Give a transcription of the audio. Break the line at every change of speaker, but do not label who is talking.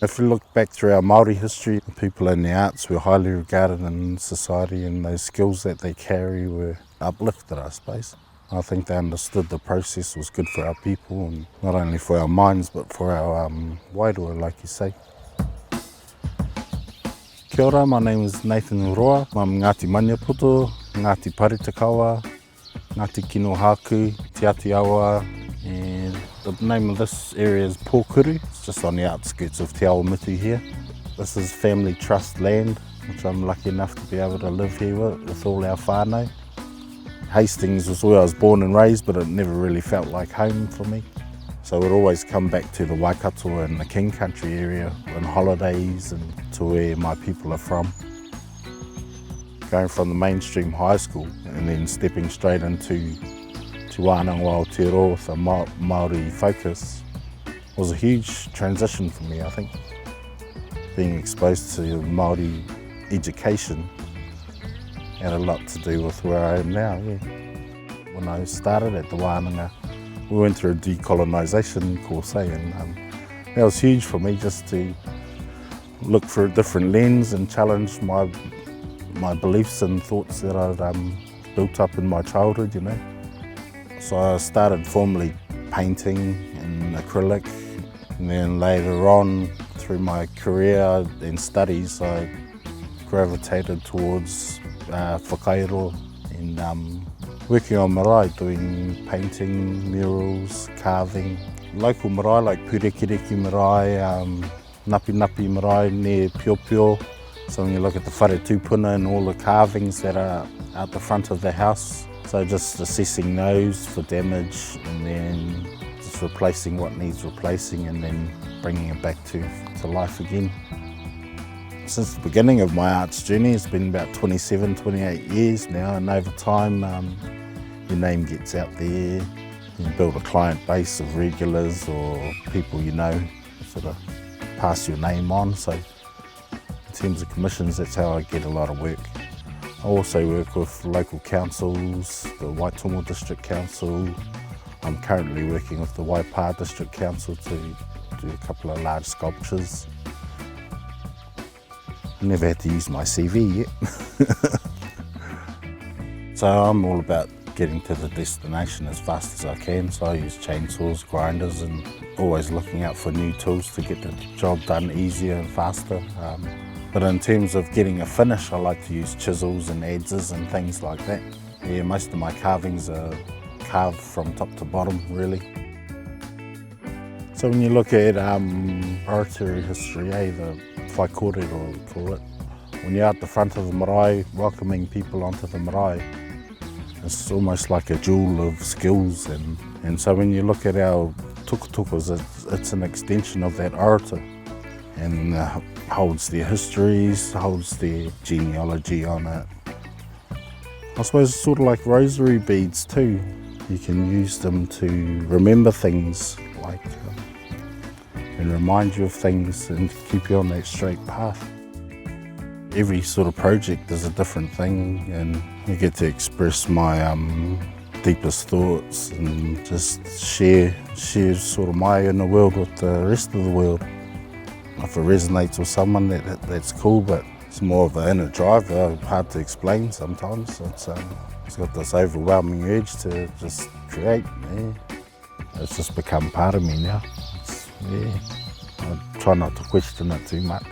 If we look back through our Maori history, people in the arts were highly regarded in society, and those skills that they carry were uplifted, I suppose. I think they understood the process was good for our people, and not only for our minds, but for our wairoa, like you say. Kia ora, my name is Nathan Uroa. I'm Ngāti Maniapoto, Ngāti Paritakawa, Ngāti Kinohaku, Te Ati Awa, and the name of this area is Pōkuru. It's just on the outskirts of Te Awamutu here. This is family trust land, which I'm lucky enough to be able to live here with all our whānau. Hastings was where I was born and raised, but it never really felt like home for me. So we'd always come back to the Waikato and the King Country area on holidays and to where my people are from. Going from the mainstream high school and then stepping straight into Te Wānanga Aotearoa with a Māori focus was a huge transition for me, I think. Being exposed to Māori education had a lot to do with where I am now, yeah. When I started at the Wānanga, we went through a decolonisation course, and that was huge for me, just to look for a different lens and challenge my beliefs and thoughts that I'd built up in my childhood, you know. So I started formally painting in acrylic, and then later on through my career and studies I gravitated towards whakairo and working on marae, doing painting, murals, carving. Local marae like Purekireki marae, Napi marae near Pio Pio. So when you look at the whare tūpuna and all the carvings that are out the front of the house, so just assessing those for damage and then just replacing what needs replacing and then bringing it back to life again. Since the beginning of my arts journey, it's been about 27, 28 years now, and over time your name gets out there, you build a client base of regulars or people you know, sort of pass your name on. So in terms of commissions, that's how I get a lot of work. I also work with local councils, the Waitomo District Council. I'm currently working with the Waipa District Council to do a couple of large sculptures. I never had to use my CV yet. So I'm all about getting to the destination as fast as I can, so I use chainsaws, grinders, and always looking out for new tools to get the job done easier and faster. But in terms of getting a finish, I like to use chisels and adzes and things like that. Yeah, most of my carvings are carved from top to bottom, really. So when you look at oratory history, the whai kōrero we call it, when you're out the front of the marae, welcoming people onto the marae, it's almost like a jewel of skills. And so when you look at our tukutukas, it's an extension of that orator, and holds their histories, holds their genealogy on it. I suppose it's sort of like rosary beads too. You can use them to remember things, like and remind you of things and keep you on that straight path. Every sort of project is a different thing, and I get to express my deepest thoughts and just share sort of my inner world with the rest of the world. If it resonates with someone, that's cool, but it's more of an inner drive, hard to explain sometimes. It's got this overwhelming urge to just create. Yeah. It's just become part of me now. I try not to question it too much.